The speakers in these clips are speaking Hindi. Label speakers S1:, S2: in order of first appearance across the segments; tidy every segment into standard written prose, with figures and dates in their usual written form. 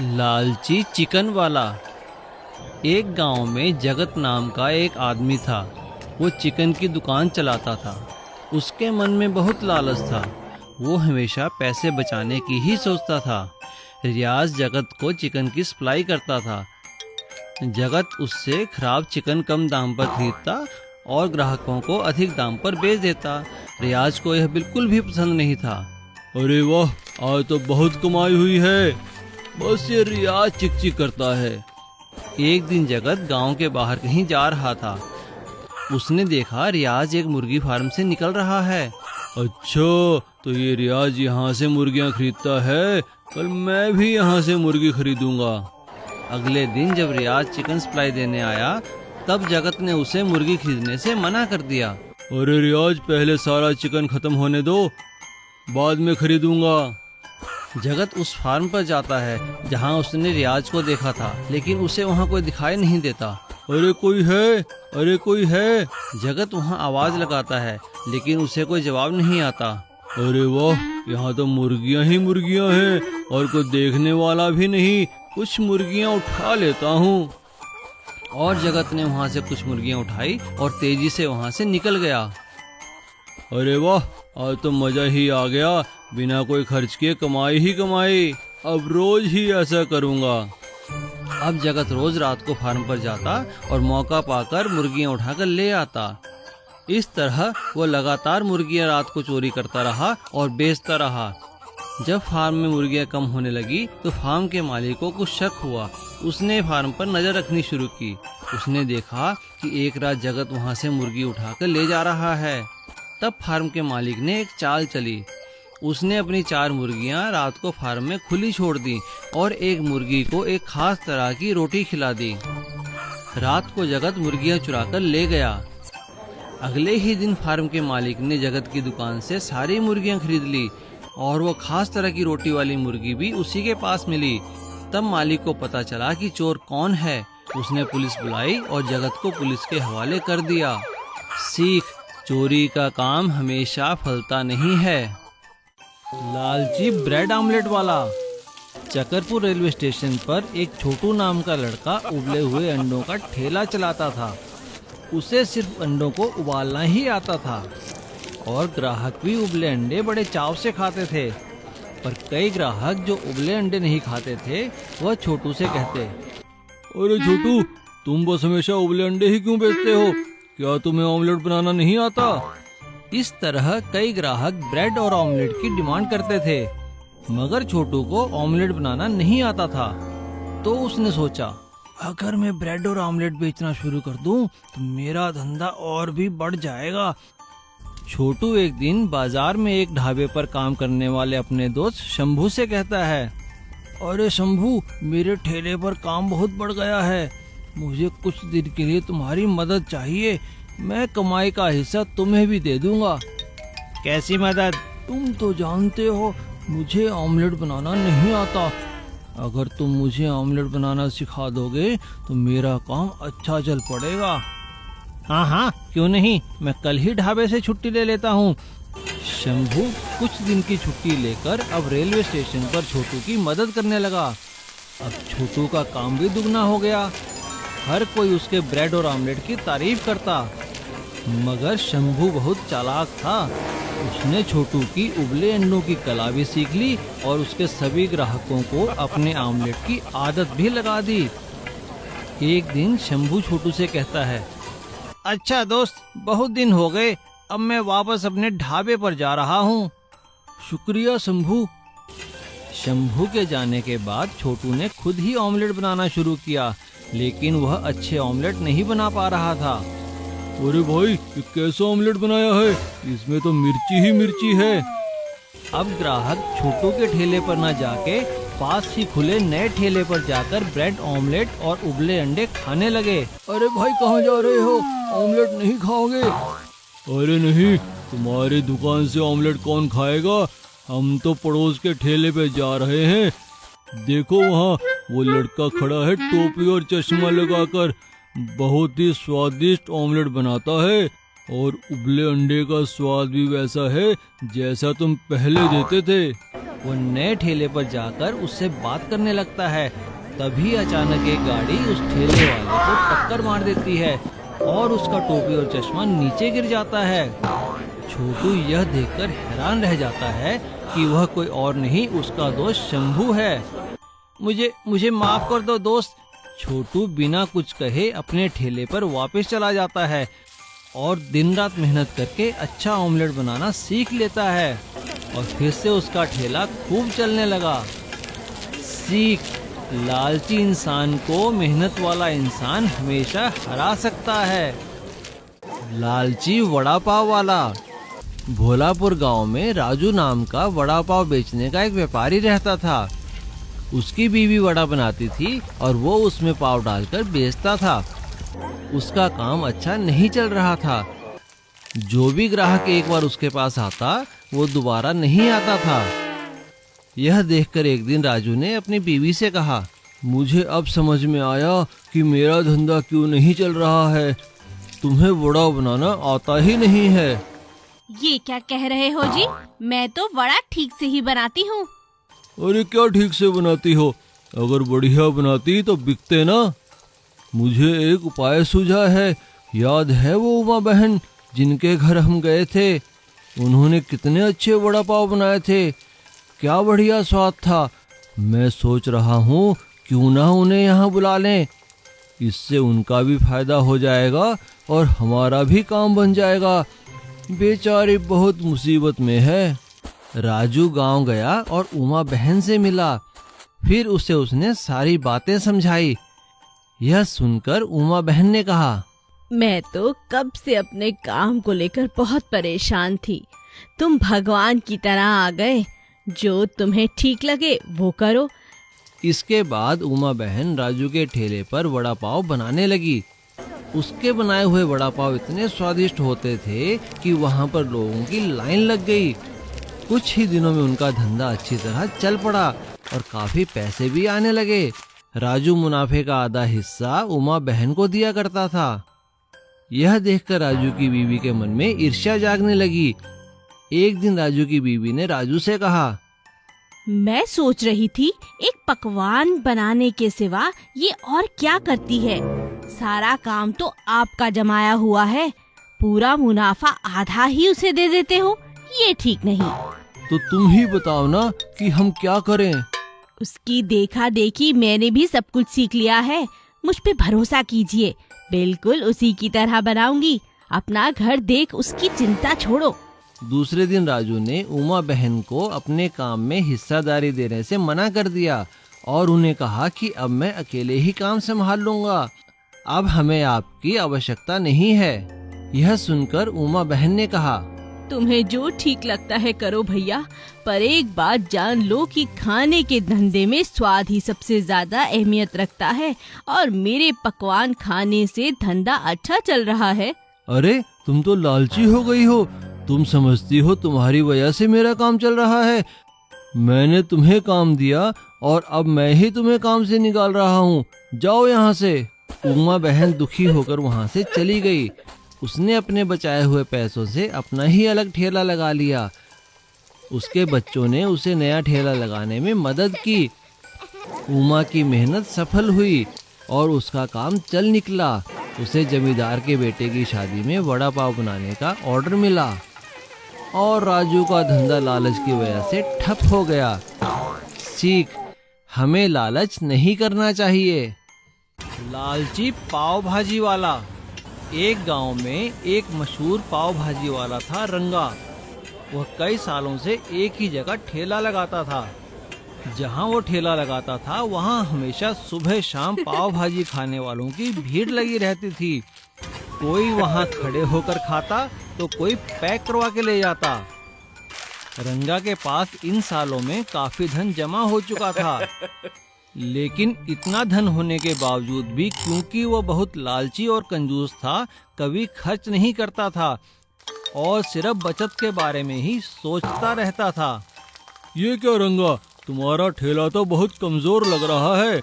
S1: लालची चिकन वाला। एक गांव में जगत नाम का एक आदमी था। वो चिकन की दुकान चलाता था। उसके मन में बहुत लालच था। वो हमेशा पैसे बचाने की ही सोचता था। रियाज जगत को चिकन की सप्लाई करता था। जगत उससे खराब चिकन कम दाम पर खरीदता और ग्राहकों को अधिक दाम पर बेच देता। रियाज को यह बिल्कुल भी पसंद नहीं था। अरे वाह, आज तो बहुत कमाई हुई है। बस ये रियाज चिक करता है। एक दिन जगत गांव के बाहर कहीं जा रहा था। उसने देखा रियाज एक मुर्गी फार्म से निकल रहा है। अच्छा, तो ये रियाज यहाँ से मुर्गियाँ खरीदता है। कल मैं भी यहाँ से मुर्गी खरीदूंगा। अगले दिन जब रियाज चिकन सप्लाई देने आया, तब जगत ने उसे मुर्गी खरीदने से मना कर दिया। अरे रियाज, पहले सारा चिकन खत्म होने दो, बाद में खरीदूंगा। जगत उस फार्म पर जाता है जहां उसने रियाज को देखा था, लेकिन उसे वहां कोई दिखाई नहीं देता। अरे कोई है, अरे कोई है। जगत वहां आवाज लगाता है, लेकिन उसे कोई जवाब नहीं आता। अरे वाह, यहाँ तो मुर्गियाँ ही मुर्गियाँ हैं और कोई देखने वाला भी नहीं। कुछ मुर्गियाँ उठा लेता हूँ। और जगत ने वहां से कुछ मुर्गियाँ उठाई और तेजी से वहां से निकल गया। अरे वाह, आज तो मजा ही आ गया। बिना कोई खर्च किए कमाई ही कमाई। अब रोज ही ऐसा करूंगा। अब जगत रोज रात को फार्म पर जाता और मौका पाकर मुर्गियां उठाकर ले आता। इस तरह वो लगातार मुर्गियां रात को चोरी करता रहा और बेचता रहा। जब फार्म में मुर्गियां कम होने लगी तो फार्म के मालिक को कुछ शक हुआ। उसने फार्म पर नजर रखनी शुरू की। उसने देखा कि एक रात जगत वहां से मुर्गी उठाकर ले जा रहा है। तब फार्म के मालिक ने एक चाल चली। उसने अपनी 4 मुर्गियां रात को फार्म में खुली छोड़ दी और एक मुर्गी को एक खास तरह की रोटी खिला दी। रात को जगत मुर्गियां चुराकर ले गया। अगले ही दिन फार्म के मालिक ने जगत की दुकान से सारी मुर्गियां खरीद ली और वो खास तरह की रोटी वाली मुर्गी भी उसी के पास मिली। तब मालिक को पता चला कि चोर कौन है। उसने पुलिस बुलाई और जगत को पुलिस के हवाले कर दिया। सीख, चोरी का काम हमेशा फलता नहीं है। लालची ब्रेड आमलेट वाला। चकरपुर रेलवे स्टेशन पर एक छोटू नाम का लड़का उबले हुए अंडों का ठेला चलाता था। उसे सिर्फ अंडों को उबालना ही आता था और ग्राहक भी उबले अंडे बड़े चाव से खाते थे। पर कई ग्राहक जो उबले अंडे नहीं खाते थे, वह छोटू से कहते, अरे छोटू, तुम बस हमेशा उबले अंडे ही क्यों बेचते हो? क्या तुम्हें ऑमलेट बनाना नहीं आता? इस तरह कई ग्राहक ब्रेड और ऑमलेट की डिमांड करते थे, मगर छोटू को ऑमलेट बनाना नहीं आता था। तो उसने सोचा, अगर मैं ब्रेड और ऑमलेट बेचना शुरू कर दूं, तो मेरा धंधा और भी बढ़ जाएगा। छोटू एक दिन बाजार में एक ढाबे पर काम करने वाले अपने दोस्त शंभू से कहता है, अरे शंभू, मेरे ठेले पर काम बहुत बढ़ गया है। मुझे कुछ दिन के लिए तुम्हारी मदद चाहिए। मैं कमाई का हिस्सा तुम्हें भी दे दूंगा। कैसी मदद? तुम तो जानते हो मुझे ऑमलेट बनाना नहीं आता। अगर तुम मुझे ऑमलेट बनाना सिखा दोगे तो मेरा काम अच्छा चल पड़ेगा। हाँ हाँ, क्यों नहीं, मैं कल ही ढाबे से छुट्टी ले लेता हूँ। शंभू कुछ दिन की छुट्टी लेकर अब रेलवे स्टेशन पर छोटू की मदद करने लगा। अब छोटू का काम भी दुगना हो गया। हर कोई उसके ब्रेड और ऑमलेट की तारीफ करता। मगर शंभू बहुत चालाक था। उसने छोटू की उबले अंडों की कला भी सीख ली और उसके सभी ग्राहकों को अपने ऑमलेट की आदत भी लगा दी। एक दिन शंभू छोटू से कहता है, अच्छा दोस्त, बहुत दिन हो गए, अब मैं वापस अपने ढाबे पर जा रहा हूँ। शुक्रिया शंभू। शंभू के जाने के बाद छोटू ने खुद ही ऑमलेट बनाना शुरू किया, लेकिन वह अच्छे ऑमलेट नहीं बना पा रहा था। अरे भाई, ये कैसा ऑमलेट बनाया है? इसमें तो मिर्ची ही मिर्ची है। अब ग्राहक छोटू के ठेले पर न जाके पास ही खुले नए ठेले पर जाकर ब्रेड, ऑमलेट और उबले अंडे खाने लगे। अरे भाई, कहाँ जा रहे हो? ऑमलेट नहीं खाओगे? अरे नहीं, तुम्हारी दुकान से ऑमलेट कौन खाएगा? हम तो पड़ोस के ठेले पे जा रहे हैं। देखो वहाँ वो लड़का खड़ा है टोपी और चश्मा लगाकर, बहुत ही स्वादिष्ट ऑमलेट बनाता है।
S2: और उबले अंडे का स्वाद भी वैसा है जैसा तुम पहले देते थे।
S1: वो नए ठेले पर जाकर उससे बात करने लगता है। तभी अचानक एक गाड़ी उस ठेले वाले को टक्कर मार देती है और उसका टोपी और चश्मा नीचे गिर जाता है। छोटू यह देखकर हैरान रह जाता है कि वह कोई और नहीं, उसका दोस्त शंभू है। मुझे माफ कर दो दोस्त। छोटू बिना कुछ कहे अपने ठेले पर वापस चला जाता है और दिन रात मेहनत करके अच्छा ऑमलेट बनाना सीख लेता है और फिर से उसका ठेला खूब चलने लगा। सीख, लालची इंसान को मेहनत वाला इंसान हमेशा हरा सकता है। लालची वड़ा पाव वाला। भोलापुर गांव में राजू नाम का वड़ा पाव बेचने का एक व्यापारी रहता था। उसकी बीवी वड़ा बनाती थी और वो उसमें पाव डालकर बेचता था। उसका काम अच्छा नहीं चल रहा था। जो भी ग्राहक एक बार उसके पास आता वो दोबारा नहीं आता था। यह देखकर एक दिन राजू ने अपनी बीवी से कहा, मुझे अब समझ में आया कि मेरा धंधा क्यों नहीं चल रहा है। तुम्हें वड़ा बनाना आता ही नहीं है।
S3: ये क्या कह रहे हो जी? मैं तो वड़ा ठीक से ही बनाती हूँ।
S2: अरे क्या ठीक से बनाती हो? अगर बढ़िया बनाती तो बिकते ना। मुझे एक उपाय सूझा है। याद है वो उमा बहन जिनके घर हम गए थे? उन्होंने कितने अच्छे वड़ा पाव बनाए थे, क्या बढ़िया स्वाद था। मैं सोच रहा हूँ क्यों ना उन्हें यहाँ बुला लें। इससे उनका भी फायदा हो जाएगा और हमारा भी काम बन जाएगा। बेचारी बहुत मुसीबत में है। राजू गांव गया और उमा बहन से मिला। फिर उसे उसने सारी बातें समझाई। यह सुनकर उमा बहन ने कहा,
S3: मैं तो कब से अपने काम को लेकर बहुत परेशान थी। तुम भगवान की तरह आ गए। जो तुम्हें ठीक लगे वो करो।
S1: इसके बाद उमा बहन राजू के ठेले पर वड़ा पाव बनाने लगी। उसके बनाए हुए वड़ा पाव इतने स्वादिष्ट होते थे कि वहाँ पर लोगों की लाइन लग गई। कुछ ही दिनों में उनका धंधा अच्छी तरह चल पड़ा और काफी पैसे भी आने लगे। राजू मुनाफे का आधा हिस्सा उमा बहन को दिया करता था। यह देखकर राजू की बीवी के मन में ईर्ष्या जागने लगी। एक दिन राजू की बीवी ने राजू से कहा,
S3: मैं सोच रही थी एक पकवान बनाने के सिवा ये और क्या करती है। सारा काम तो आपका जमाया हुआ है। पूरा मुनाफा आधा ही उसे दे देते हो, ये ठीक नहीं।
S2: तो तुम ही बताओ ना कि हम क्या करें।
S3: उसकी देखा देखी मैंने भी सब कुछ सीख लिया है। मुझ पे भरोसा कीजिए, बिल्कुल उसी की तरह बनाऊंगी। अपना घर देख उसकी चिंता छोड़ो।
S1: दूसरे दिन राजू ने उमा बहन को अपने काम में हिस्सेदारी देने से मना कर दिया और उन्हें कहा कि अब मैं अकेले ही काम संभाल लूंगा। अब हमें आपकी आवश्यकता नहीं है। यह सुनकर उमा बहन ने कहा,
S3: तुम्हें जो ठीक लगता है करो भैया, पर एक बात जान लो कि खाने के धंधे में स्वाद ही सबसे ज्यादा अहमियत रखता है और मेरे पकवान खाने से धंधा अच्छा चल रहा है।
S2: अरे तुम तो लालची हो गई हो। तुम समझती हो तुम्हारी वजह से मेरा काम चल रहा है। मैंने तुम्हें काम दिया और अब मैं ही तुम्हें काम से निकाल रहा हूँ। जाओ यहाँ से। उमा बहन दुखी होकर वहाँ से चली गई। उसने अपने बचाए हुए पैसों से अपना ही अलग ठेला लगा लिया। उसके बच्चों ने उसे नया ठेला लगाने में मदद की। उमा की मेहनत सफल हुई और उसका काम चल निकला। उसे जमींदार के बेटे की शादी में वड़ा पाव बनाने का ऑर्डर मिला और राजू का धंधा लालच की वजह से ठप हो गया। सीख, हमें लालच नहीं करना चाहिए। लालची पाव भाजी वाला। एक गांव में एक मशहूर पाव भाजी वाला था रंगा। वह कई सालों से एक ही जगह ठेला लगाता था। जहां वो ठेला लगाता था वहां हमेशा सुबह शाम पाव भाजी खाने वालों की भीड़ लगी रहती थी। कोई वहां खड़े होकर खाता तो कोई पैक करवा के ले जाता। रंगा के पास इन सालों में काफी धन जमा हो चुका था, लेकिन इतना धन होने के बावजूद भी क्योंकि वो बहुत लालची और कंजूस था, कभी खर्च नहीं करता था और सिर्फ बचत के बारे में ही सोचता रहता था। ये क्या रंगा, तुम्हारा ठेला तो बहुत कमजोर लग रहा है।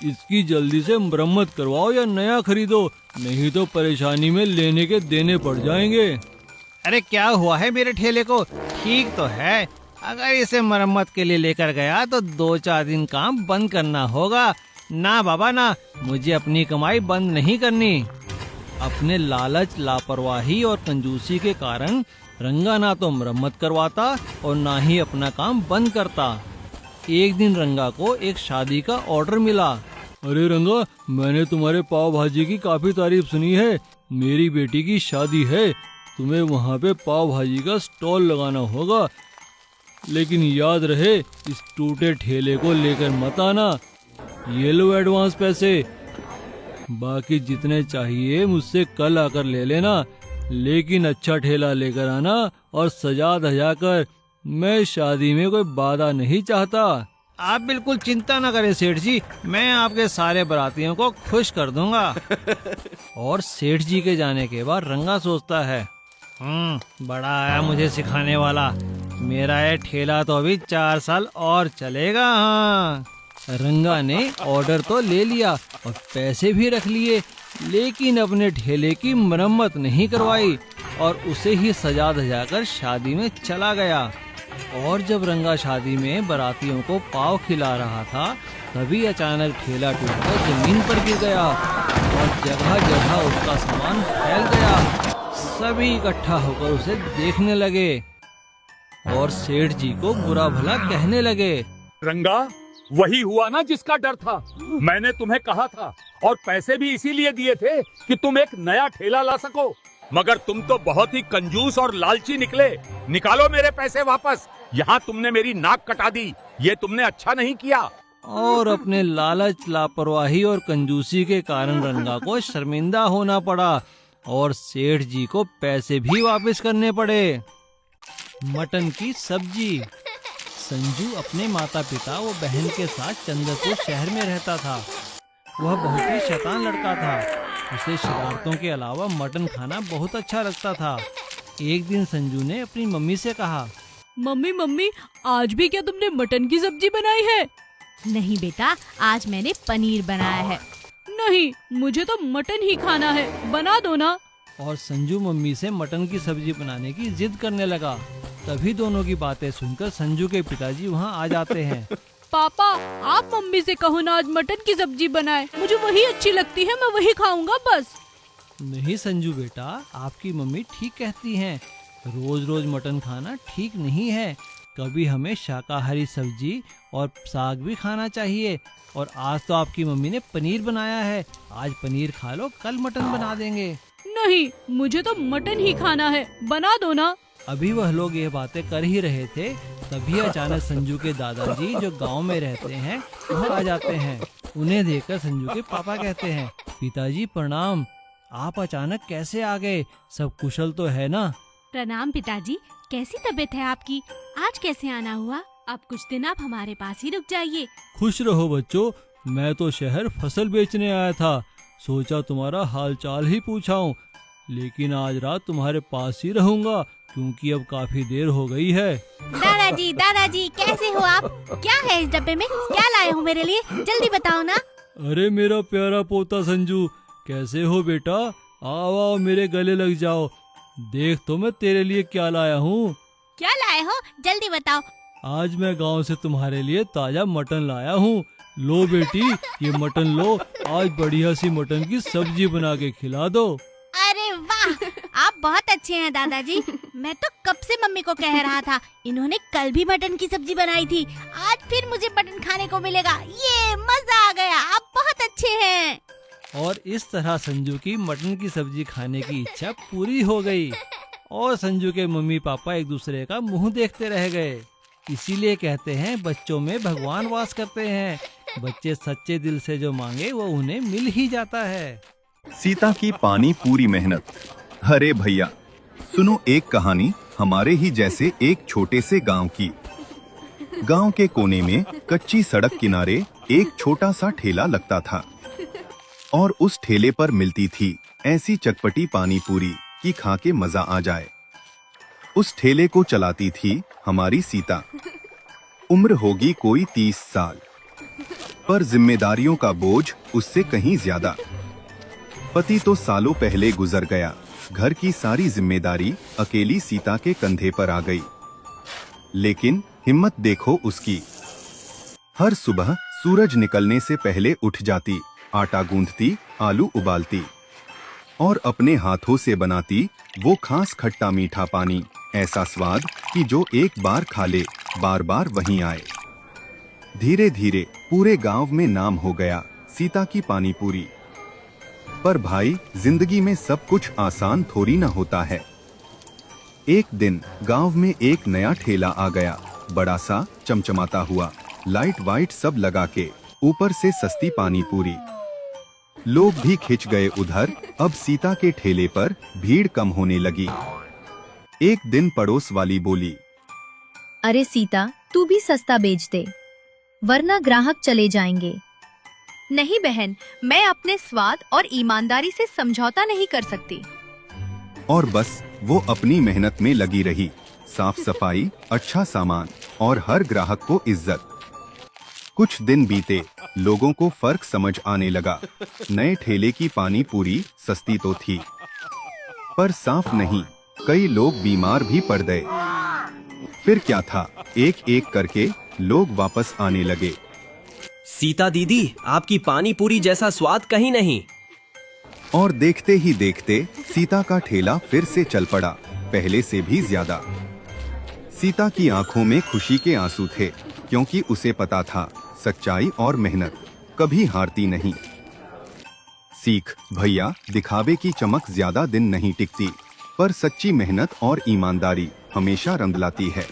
S2: इसकी जल्दी से मरम्मत करवाओ या नया खरीदो, नहीं तो परेशानी में लेने के देने पड़ जाएंगे।
S1: अरे क्या हुआ है मेरे ठेले को? ठीक तो है। अगर इसे मरम्मत के लिए लेकर गया तो 2-4 दिन काम बंद करना होगा। ना बाबा ना, मुझे अपनी कमाई बंद नहीं करनी। अपने लालच, लापरवाही और कंजूसी के कारण रंगा ना तो मरम्मत करवाता और ना ही अपना काम बंद करता। एक दिन रंगा को एक शादी का ऑर्डर मिला।
S2: अरे रंगा, मैंने तुम्हारे पाव भाजी की काफी तारीफ सुनी है। मेरी बेटी की शादी है, तुम्हें वहाँ पे पाव भाजी का स्टॉल लगाना होगा। लेकिन याद रहे, इस टूटे ठेले को लेकर मत आना। ये लो एडवांस पैसे, बाकी जितने चाहिए मुझसे कल आकर ले लेना। लेकिन अच्छा ठेला लेकर आना और सजा धजा कर। मैं शादी में कोई बाधा नहीं चाहता।
S1: आप बिल्कुल चिंता न करें सेठ जी, मैं आपके सारे बारातियों को खुश कर दूंगा। और सेठ जी के जाने के बाद रंगा सोचता है, बड़ा आया मुझे सिखाने वाला। मेरा ये ठेला तो अभी 4 साल और चलेगा। हाँ।
S2: रंगा ने ऑर्डर तो ले लिया और पैसे भी रख लिए, लेकिन अपने ठेले की मरम्मत नहीं करवाई और उसे ही सजा धजा कर शादी में चला गया। और जब रंगा शादी में बारातियों को पाव खिला रहा था, तभी अचानक ठेला टूटकर जमीन पर गिर गया और जगह जगह उसका सामान फैल गया। सभी इकट्ठा होकर उसे देखने लगे और सेठ जी को बुरा भला कहने लगे।
S4: रंगा, वही हुआ ना जिसका डर था। मैंने तुम्हें कहा था और पैसे भी इसीलिए दिए थे कि तुम एक नया ठेला ला सको, मगर तुम तो बहुत ही कंजूस और लालची निकले। निकालो मेरे पैसे वापस। यहाँ तुमने मेरी नाक कटा दी, ये तुमने अच्छा नहीं किया।
S2: और अपने लालच, लापरवाही और कंजूसी के कारण रंगा को शर्मिंदा होना पड़ा और सेठ जी को पैसे भी वापस करने पड़े। मटन की सब्जी। संजू अपने माता पिता व बहन के साथ चंद्रपुर शहर में रहता था। वह बहुत ही शैतान लड़का था। उसे शरारतों के अलावा मटन खाना बहुत अच्छा लगता था। एक दिन संजू ने अपनी मम्मी से कहा,
S5: मम्मी मम्मी, आज भी क्या तुमने मटन की सब्जी बनाई है?
S3: नहीं बेटा, आज मैंने पनीर बनाया है।
S5: नहीं, मुझे तो मटन ही खाना है, बना दो ना।
S2: और संजू मम्मी से मटन की सब्जी बनाने की जिद करने लगा। तभी दोनों की बातें सुनकर संजू के पिताजी वहाँ आ जाते हैं।
S5: पापा, आप मम्मी से कहो ना आज मटन की सब्जी बनाए, मुझे वही अच्छी लगती है, मैं वही खाऊंगा बस।
S2: नहीं संजू बेटा, आपकी मम्मी ठीक कहती हैं। रोज रोज मटन खाना ठीक नहीं है। कभी हमें शाकाहारी सब्जी और साग भी खाना चाहिए। और आज तो आपकी मम्मी ने पनीर बनाया है, आज पनीर खा लो, कल मटन बना देंगे।
S5: नहीं, मुझे तो मटन ही खाना है, बना दो ना।
S2: अभी वह लोग ये बातें कर ही रहे थे, तभी अचानक संजू के दादाजी जो गांव में रहते हैं वहाँ आ जाते हैं। उन्हें देखकर संजू के पापा कहते हैं, पिताजी प्रणाम, आप अचानक कैसे आ गए? सब कुशल तो है ना?
S3: प्रणाम पिताजी, कैसी तबीयत है आपकी? आज कैसे आना हुआ? अब कुछ दिन आप हमारे पास ही रुक जाइए।
S2: खुश रहो बच्चों, मैं तो शहर फसल बेचने आया था, सोचा तुम्हारा हाल चाल ही पूछाऊं। लेकिन आज रात तुम्हारे पास ही रहूंगा क्योंकि अब काफी देर हो गई है।
S3: दादाजी कैसे हो आप? क्या है इस डब्बे में? क्या लाए हो मेरे लिए? जल्दी बताओ ना।
S2: अरे मेरा प्यारा पोता संजू, कैसे हो बेटा? आओ आओ मेरे गले लग जाओ। देख तो मैं तेरे लिए क्या लाया हूँ।
S3: क्या लाए हो? जल्दी बताओ।
S2: आज मैं गांव से तुम्हारे लिए ताजा मटन लाया हूँ। लो बेटी, ये मटन लो, आज बढ़िया सी मटन की सब्जी बना के खिला दो।
S3: अरे वाह, आप बहुत अच्छे हैं दादाजी। मैं तो कब से मम्मी को कह रहा था, इन्होंने कल भी मटन की सब्जी बनाई थी, आज फिर मुझे मटन खाने को मिलेगा। ये मजा आ गया, आप बहुत अच्छे हैं।
S2: और इस तरह संजू की मटन की सब्जी खाने की इच्छा पूरी हो गई और संजू के मम्मी पापा एक दूसरे का मुंह देखते रह गए। इसीलिए कहते हैं बच्चों में भगवान वास करते हैं। बच्चे सच्चे दिल से जो मांगे वो उन्हें मिल ही जाता है।
S6: सीता की पानी पूरी मेहनत। अरे भैया सुनो एक कहानी हमारे ही जैसे एक छोटे से गांव की। गांव के कोने में कच्ची सड़क किनारे एक छोटा सा ठेला लगता था और उस ठेले पर मिलती थी ऐसी चटपटी पानी पूरी कि खा के मजा आ जाए। उस ठेले को चलाती थी हमारी सीता। उम्र होगी कोई 30 साल, पर जिम्मेदारियों का बोझ उससे कहीं ज्यादा। पति तो सालों पहले गुजर गया, घर की सारी जिम्मेदारी अकेली सीता के कंधे पर आ गई। लेकिन हिम्मत देखो उसकी। हर सुबह सूरज निकलने से पहले उठ जाती, आटा गूंथती, आलू उबालती और अपने हाथों से बनाती वो खास खट्टा मीठा पानी, ऐसा स्वाद कि जो एक बार खा ले बार बार वहीं आए। धीरे धीरे पूरे गांव में नाम हो गया सीता की पानी पूरी। पर भाई, जिंदगी में सब कुछ आसान थोड़ी ना होता है। एक दिन गांव में एक नया ठेला आ गया, बड़ा सा, चमचमाता हुआ, लाइट वाइट सब लगा के, ऊपर से सस्ती पानी पूरी। लोग भी खिंच गए उधर। अब सीता के ठेले पर भीड़ कम होने लगी। एक दिन पड़ोस वाली बोली,
S7: अरे सीता, तू भी सस्ता बेच दे, वरना ग्राहक चले जाएंगे।
S8: नहीं बहन, मैं अपने स्वाद और ईमानदारी से समझौता नहीं कर सकती।
S6: और बस वो अपनी मेहनत में लगी रही। साफ सफाई, अच्छा सामान और हर ग्राहक को इज्जत। कुछ दिन बीते, लोगों को फर्क समझ आने लगा। नए ठेले की पानी पूरी सस्ती तो थी, पर साफ नहीं। कई लोग बीमार भी पड़ गए। फिर क्या था, एक एक करके लोग वापस आने लगे।
S9: सीता दीदी, आपकी पानी पूरी जैसा स्वाद कहीं नहीं।
S6: और देखते ही देखते सीता का ठेला फिर से चल पड़ा, पहले से भी ज्यादा। सीता की आंखों में खुशी के आंसू थे, क्योंकि उसे पता था सच्चाई और मेहनत कभी हारती नहीं। सीख भैया, दिखावे की चमक ज्यादा दिन नहीं टिकती, पर सच्ची मेहनत और ईमानदारी हमेशा रंग लाती है।